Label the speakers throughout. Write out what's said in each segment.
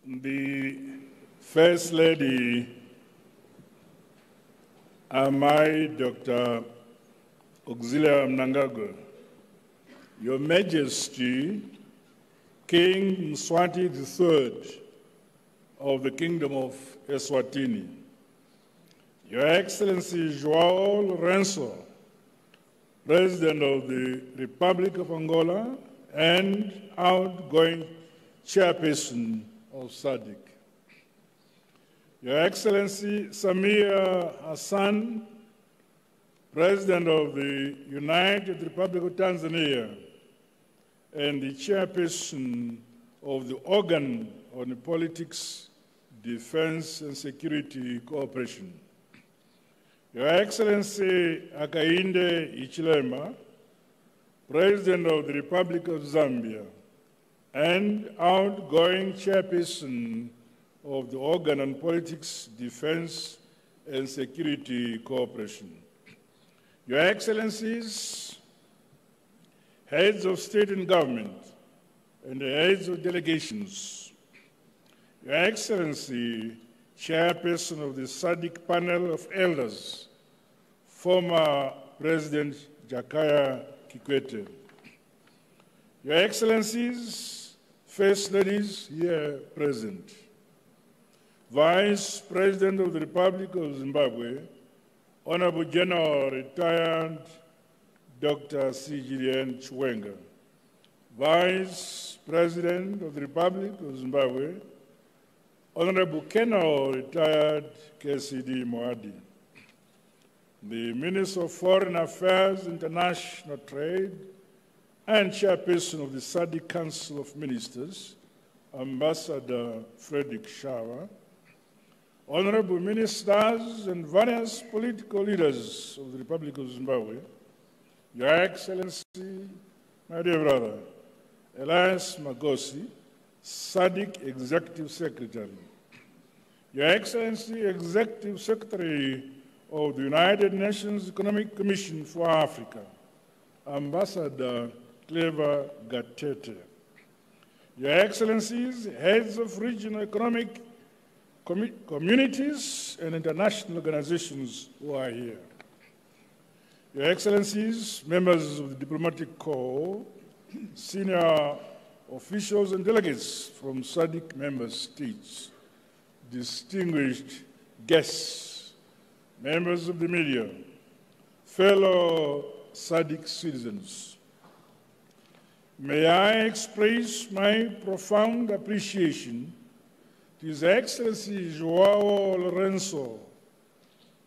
Speaker 1: The First Lady, Amai Dr. Auxilia Mnangagwa, Your Majesty, King Mswati III of the Kingdom of Eswatini, Your Excellency João Lourenço, President of the Republic of Angola and outgoing Chairperson of SADC, Your Excellency Samia Hassan, President of the United Republic of Tanzania and the Chairperson of the Organ on Politics, Defense and Security Cooperation, Your Excellency Hakainde Hichilema, President of the Republic of Zambia and outgoing Chairperson of the Organ on Politics, Defense and Security Cooperation, Your Excellencies, Heads of State and Government and the Heads of Delegations, Your Excellency, Chairperson of the SADC Panel of Elders, former President Jakaya Kikwete, Your Excellencies, First Ladies here present, Vice President of the Republic of Zimbabwe, Honorable General Retired Dr. C. Julian Chiwenga, Vice President of the Republic of Zimbabwe, Honorable Colonel Retired KCD Moadi, the Minister of Foreign Affairs, International Trade, and Chairperson of the SADC Council of Ministers, Ambassador Frederick Shawa, Honorable Ministers and various political leaders of the Republic of Zimbabwe, Your Excellency, my dear brother, Elias Magosi, SADC Executive Secretary, Your Excellency, Executive Secretary of the United Nations Economic Commission for Africa, Ambassador Clever Gatete, Your Excellencies, Heads of Regional Economic Communities and international organizations who are here, Your Excellencies, members of the Diplomatic Corps, senior officials and delegates from SADC member states, distinguished guests, members of the media, fellow SADC citizens, may I express my profound appreciation to His Excellency João Lourenço,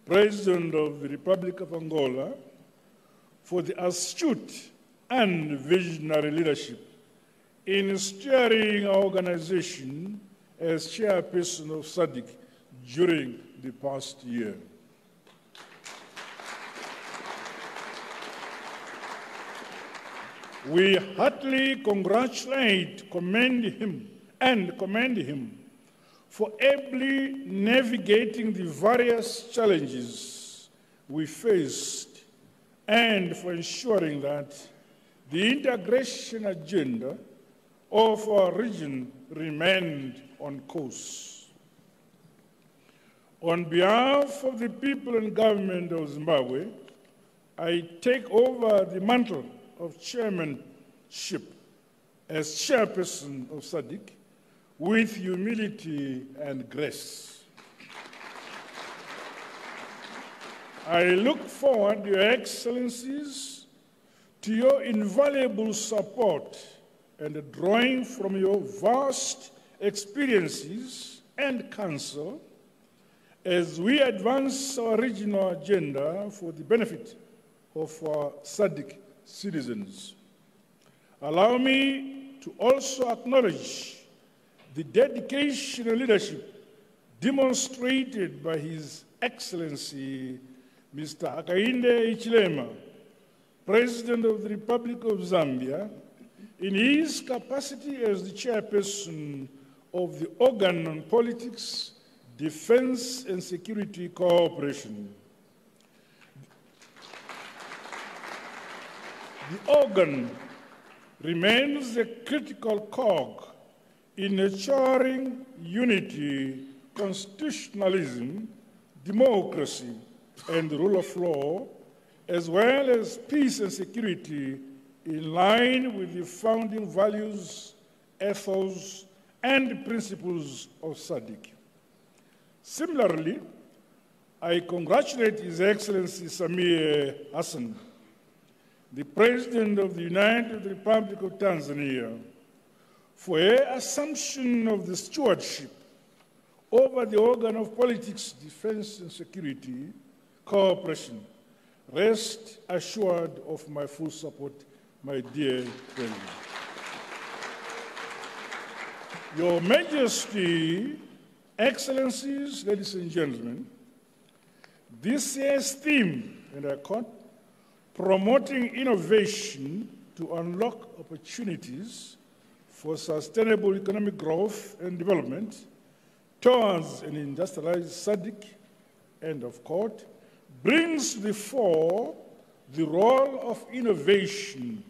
Speaker 1: President of the Republic of Angola, for the astute and visionary leadership in steering our organization as Chairperson of SADC during the past year. We heartily congratulate, commend him for ably navigating the various challenges we faced and for ensuring that the integration agenda of our region remained on course. On behalf of the people and government of Zimbabwe, I take over the mantle of chairmanship as Chairperson of SADC with humility and grace. I look forward, Your Excellencies, to your invaluable support and drawing from your vast experiences and counsel as we advance our regional agenda for the benefit of our SADC citizens. Allow me to also acknowledge the dedication and leadership demonstrated by His Excellency Mr. Hakainde Hichilema, President of the Republic of Zambia, in his capacity as the Chairperson of the Organ on Politics, Defense and Security Cooperation. The organ remains a critical cog in nurturing unity, constitutionalism, democracy, and the rule of law, as well as peace and security in line with the founding values, ethos, and principles of SADC. Similarly, I congratulate His Excellency Samia Hassan, the President of the United Republic of Tanzania, for her assumption of the stewardship over the organ of politics, defense, and security cooperation. Rest assured of my full support, my dear President. Your Majesty, Excellencies, ladies and gentlemen, this year's theme, and I quote, promoting innovation to unlock opportunities for sustainable economic growth and development towards an industrialized SADC, end of quote, brings to the fore the role of innovation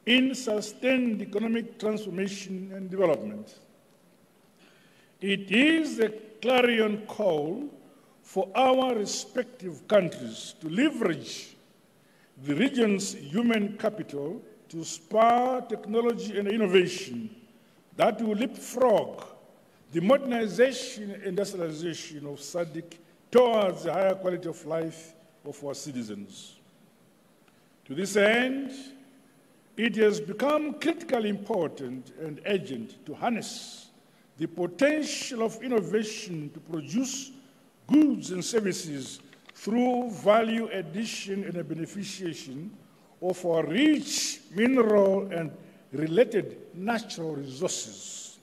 Speaker 1: in sustained economic transformation and development. It is a clarion call for our respective countries to leverage the region's human capital to spur technology and innovation that will leapfrog the modernization and industrialization of SADC towards a higher quality of life of our citizens. To this end, it has become critically important and urgent to harness the potential of innovation to produce goods and services through value addition and beneficiation of our rich mineral and related natural resources.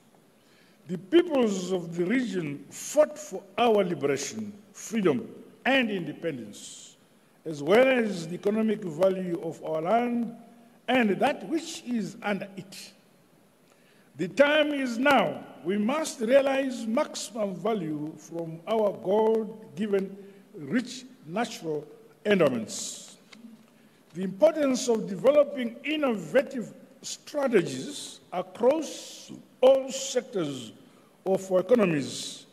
Speaker 1: The peoples of the region fought for our liberation, freedom, and independence, as well as the economic value of our land and that which is under it. The time is now. We must realize maximum value from our God-given rich natural endowments. The importance of developing innovative strategies across all sectors of our economies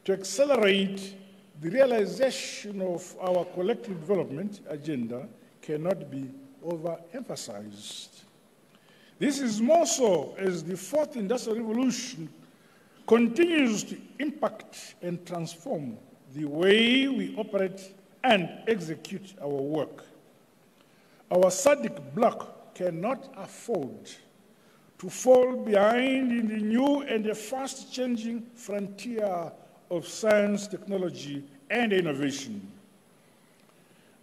Speaker 1: to accelerate the realization of our collective development agenda cannot be overemphasized. This is more so as the fourth industrial revolution continues to impact and transform the way we operate and execute our work. Our SADC bloc cannot afford to fall behind in the new and the fast-changing frontier of science, technology, and innovation.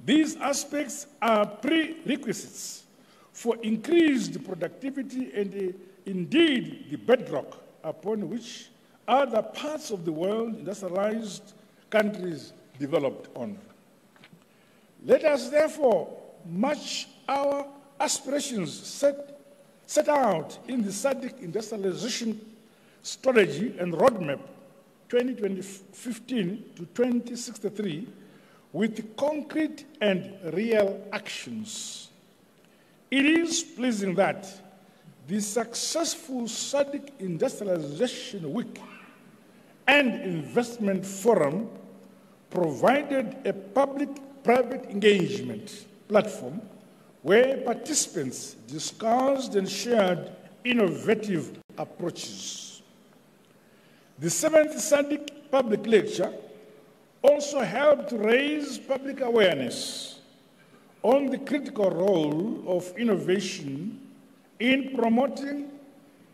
Speaker 1: These aspects are prerequisites for increased productivity and indeed the bedrock upon which other parts of the world, industrialized countries, developed on. Let us therefore match our aspirations set out in the SADC industrialization strategy and roadmap 2015 to 2063 with concrete and real actions. It is pleasing that the successful SADC Industrialization Week and Investment Forum provided a public-private engagement platform where participants discussed and shared innovative approaches. The 7th SADC Public Lecture also helped raise public awareness on the critical role of innovation in promoting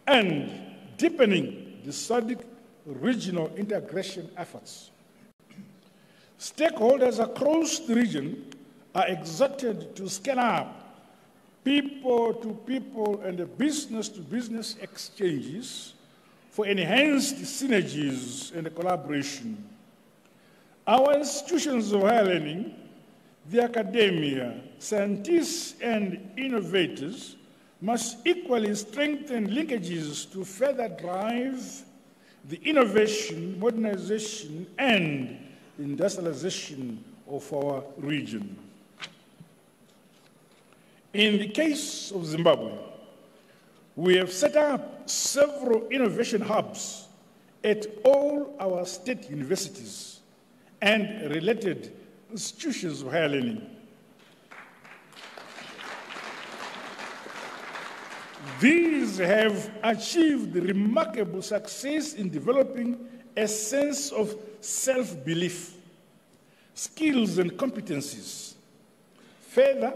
Speaker 1: and deepening the SADC regional integration efforts. Stakeholders across the region are exhorted to scale up people-to-people and business-to-business exchanges for enhanced synergies and collaboration. Our institutions of higher learning, the academia, scientists, and innovators must equally strengthen linkages to further drive the innovation, modernization, and industrialization of our region. In the case of Zimbabwe, We have set up several innovation hubs at all our state universities and related institutions of higher learning. These have achieved remarkable success in developing a sense of self-belief, skills, and competencies. Further,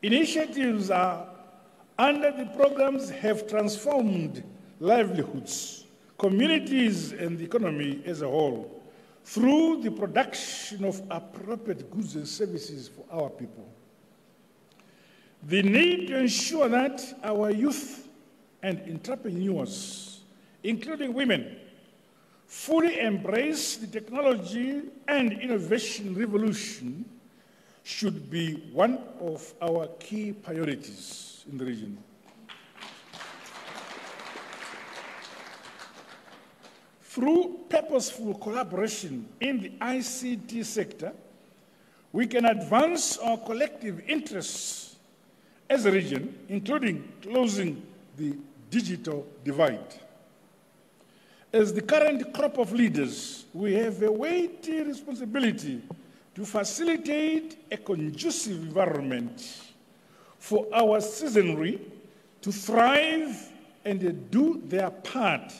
Speaker 1: initiatives under the programs have transformed livelihoods, communities, and the economy as a whole through the production of appropriate goods and services for our people. The need to ensure that our youth and entrepreneurs, including women, fully embrace the technology and innovation revolution should be one of our key priorities in the region. Through purposeful collaboration in the ICT sector, we can advance our collective interests as a region, including closing the digital divide. As the current crop of leaders, we have a weighty responsibility to facilitate a conducive environment for our citizenry to thrive and do their part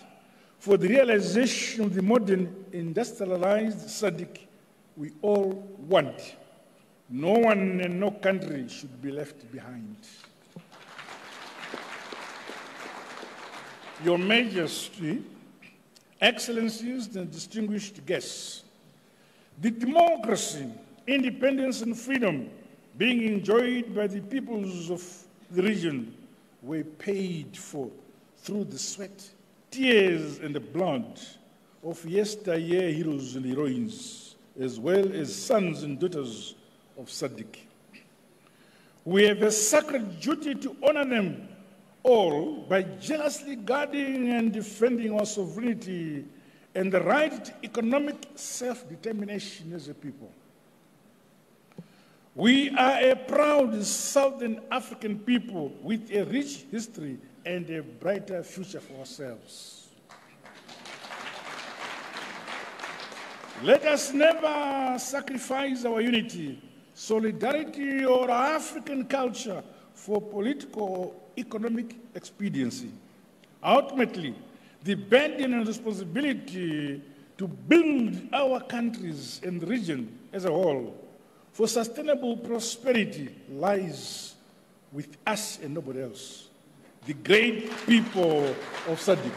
Speaker 1: for the realization of the modern industrialized SADC we all want. No one and no country should be left behind. Your Majesty, Excellencies and distinguished guests, the democracy, independence and freedom being enjoyed by the peoples of the region were paid for through the sweat, tears and the blood of yesteryear heroes and heroines, as well as sons and daughters of SADC. We have a sacred duty to honor them all by jealously guarding and defending our sovereignty and the right to economic self-determination as a people. We are a proud Southern African people with a rich history and a brighter future for ourselves. Let us never sacrifice our unity, solidarity, or African culture for political or economic expediency. Ultimately, the burden and responsibility to build our countries and the region as a whole for sustainable prosperity lies with us and nobody else, the great people of SADC.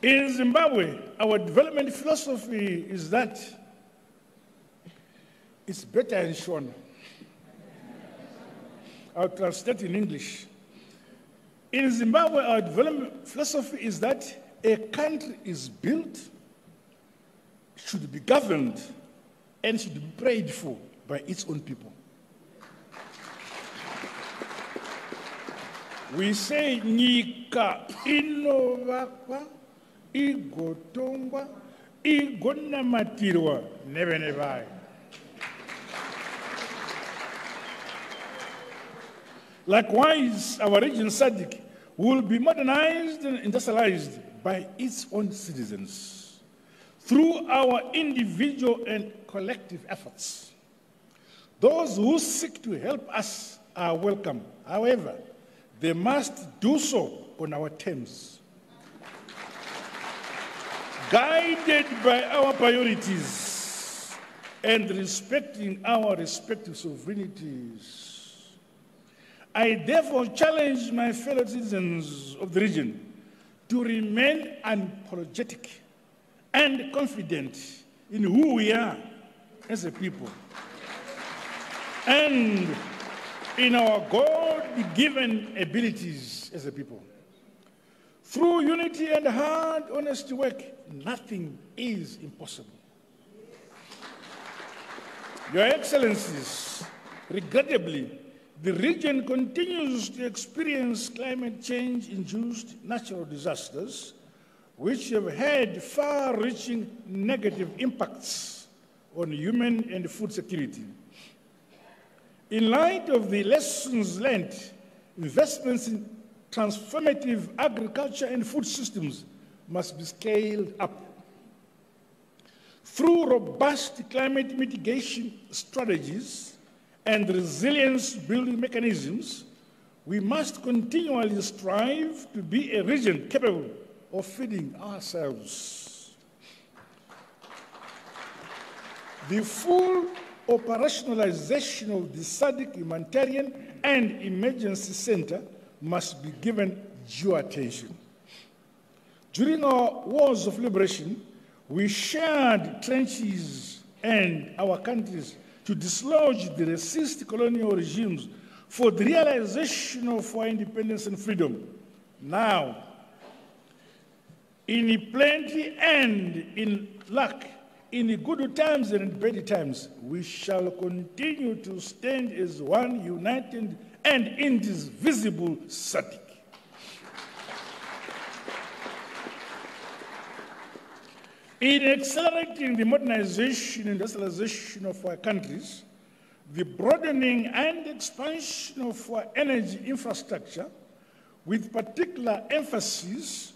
Speaker 1: In Zimbabwe, our development philosophy is that it's better in Shona. I'll translate in English. In Zimbabwe, our development philosophy is that a country is built, should be governed, and should be prayed for by its own people. We say, Nyika inovakwa, igotongwa, igonamatirwa, never. Likewise, our region SADC will be modernized and industrialized by its own citizens through our individual and collective efforts. Those who seek to help us are welcome. However, they must do so on our terms, guided by our priorities and respecting our respective sovereignties. I therefore challenge my fellow citizens of the region to remain unapologetic and confident in who we are as a people and in our God-given abilities as a people. Through unity and hard, honest work, nothing is impossible. Your Excellencies, regrettably, the region continues to experience climate change-induced natural disasters, which have had far-reaching negative impacts on human and food security. In light of the lessons learned Investments in transformative agriculture and food systems must be scaled up. Through robust climate mitigation strategies and resilience-building mechanisms, we must continually strive to be a region capable of feeding ourselves. The full operationalization of the SADC Humanitarian and Emergency Center must be given due attention. During our wars of liberation, we shared trenches and our countries to dislodge the racist colonial regimes for the realization of our independence and freedom. Now, in plenty and in luck, in the good times and in bad times, we shall continue to stand as one united and indivisible SADC. In accelerating the modernization and industrialization of our countries, the broadening and expansion of our energy infrastructure, with particular emphasis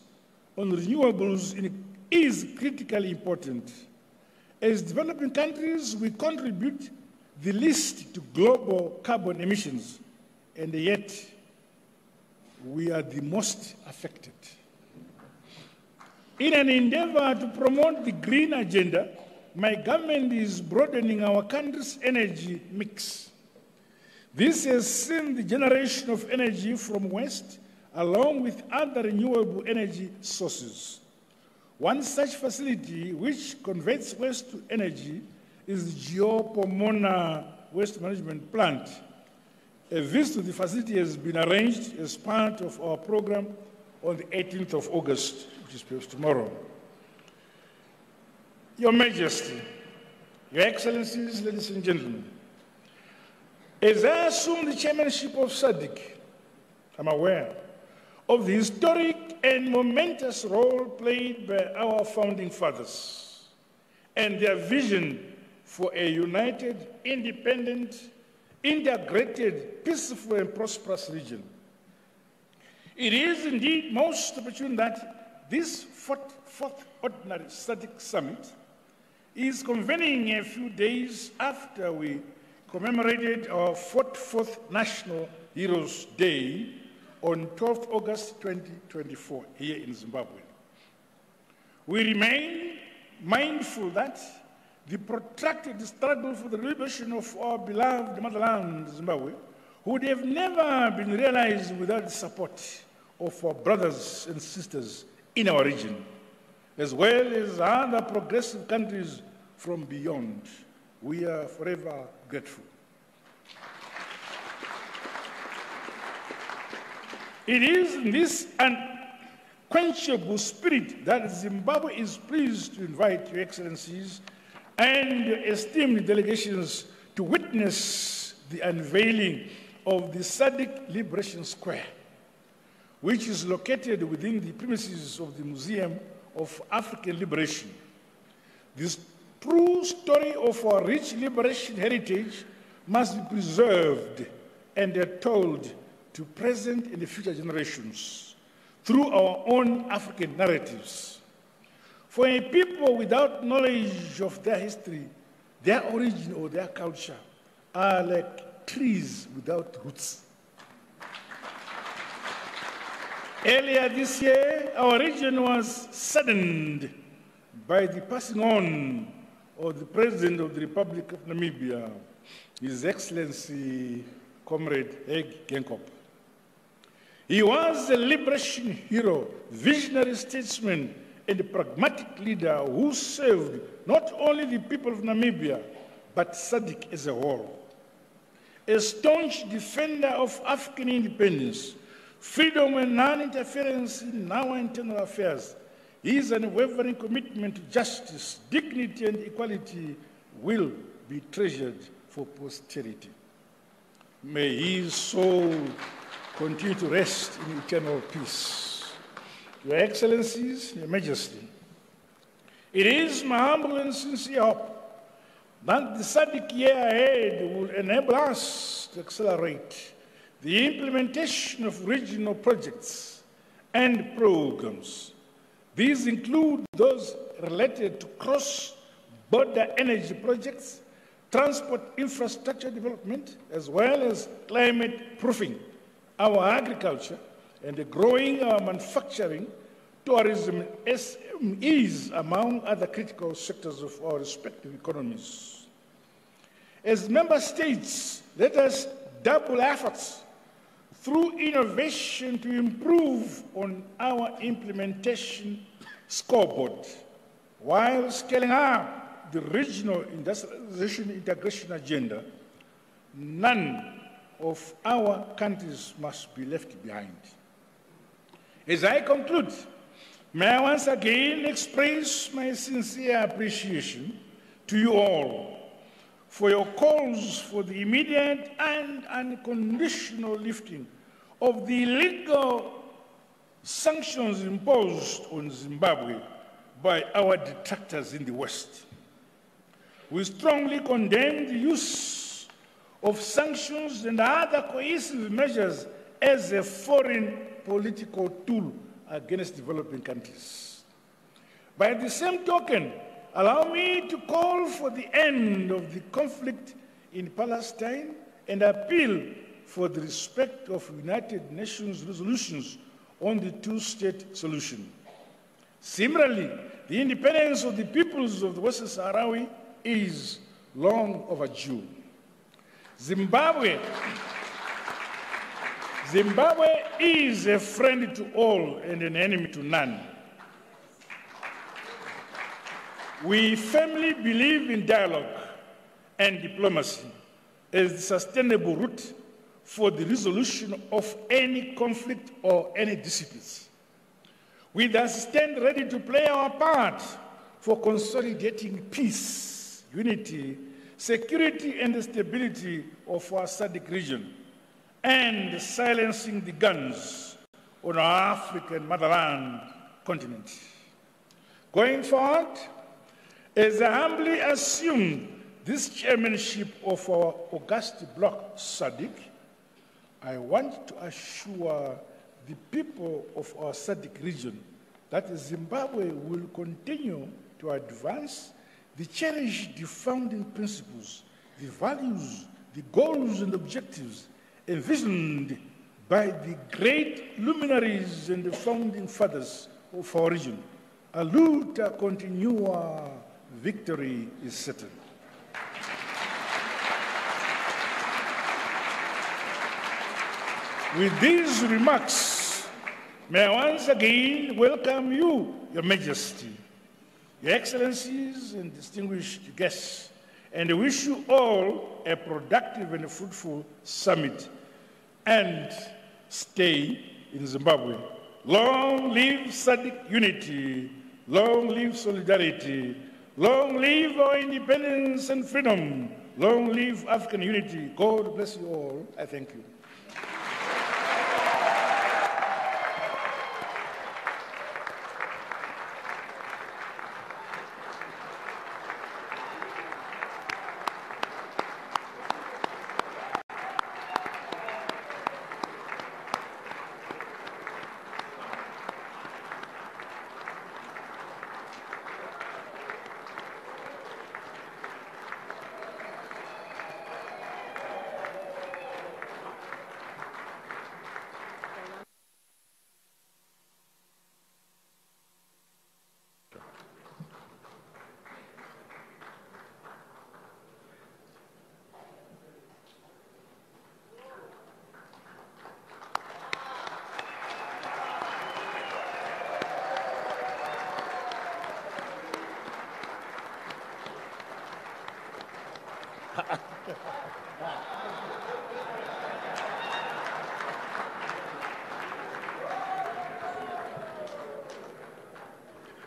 Speaker 1: on renewables, is critically important. As developing countries, we contribute the least to global carbon emissions, and yet we are the most affected. In an endeavor to promote the green agenda, my government is broadening our country's energy mix. This has seen the generation of energy from waste, along with other renewable energy sources. One such facility which converts waste to energy is Geopomona Waste Management Plant. A visit to the facility has been arranged as part of our program on the 18th of August, which is perhaps tomorrow. Your Majesty, Your Excellencies, ladies and gentlemen, as I assume the chairmanship of SADC, I'm aware of the historic and momentous role played by our founding fathers and their vision for a united, independent, integrated, peaceful, and prosperous region. It is indeed most opportune that this fourth ordinary SADC summit is convening a few days after we commemorated our 44th National Heroes Day on 12th August 2024 here in Zimbabwe. We remain mindful that the protracted struggle for the liberation of our beloved motherland, Zimbabwe, would have never been realized without the support of our brothers and sisters in our region, as well as other progressive countries from beyond. We are forever grateful. It is in this unquenchable spirit that Zimbabwe is pleased to invite Your Excellencies and your esteemed delegations to witness the unveiling of the SADC Liberation Square, which is located within the premises of the Museum of African Liberation. This true story of our rich liberation heritage must be preserved and told to present and future generations through our own African narratives. For a people without knowledge of their history, their origin or their culture are like trees without roots. Earlier this year, our region was saddened by the passing on of the President of the Republic of Namibia, His Excellency Comrade Hage Geingob. He was a liberation hero, visionary statesman, and a pragmatic leader who served not only the people of Namibia, but SADC as a whole. A staunch defender of African independence, freedom and non-interference in our internal affairs, his unwavering commitment to justice, dignity, and equality will be treasured for posterity. May his soul continue to rest in eternal peace. Your Excellencies, Your Majesty, it is my humble and sincere hope that the SADC year ahead will enable us to accelerate the implementation of regional projects and programs. These include those related to cross-border energy projects, transport infrastructure development, as well as climate proofing, our agriculture, and growing our manufacturing, tourism, SMEs, among other critical sectors of our respective economies. As member states, let us double efforts through innovation to improve on our implementation scoreboard, while scaling up the regional industrialization integration agenda. None of our countries must be left behind. As I conclude, may I once again express my sincere appreciation to you all for your calls for the immediate and unconditional lifting of the illegal sanctions imposed on Zimbabwe by our detractors in the West. We strongly condemn the use of sanctions and other coercive measures as a foreign political tool against developing countries. By the same token, allow me to call for the end of the conflict in Palestine and appeal for the respect of United Nations resolutions on the two-state solution. Similarly, the independence of the peoples of the Western Sahrawi is long overdue. Zimbabwe is a friend to all and an enemy to none. We firmly believe in dialogue and diplomacy as the sustainable route for the resolution of any conflict or any disputes. We thus stand ready to play our part for consolidating peace, unity, security, and the stability of our SADC region, and silencing the guns on our African motherland continent. Going forward, as I humbly assume this chairmanship of our august bloc SADC, I want to assure the people of our SADC region that Zimbabwe will continue to advance the cherished founding principles, the values, the goals and objectives envisioned by the great luminaries and the founding fathers of our region. A luta continua, victory is certain. With these remarks, may I once again welcome you, Your Majesty, Your Excellencies and distinguished guests, and wish you all a productive and fruitful summit and stay in Zimbabwe. Long live SADC unity, long live solidarity, long live our independence and freedom, long live African unity. God bless you all. I thank you.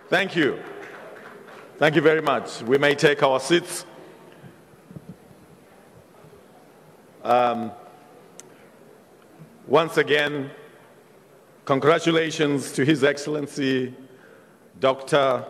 Speaker 2: Thank you. Thank you very much. We may take our seats. Once again, congratulations to His Excellency, Dr.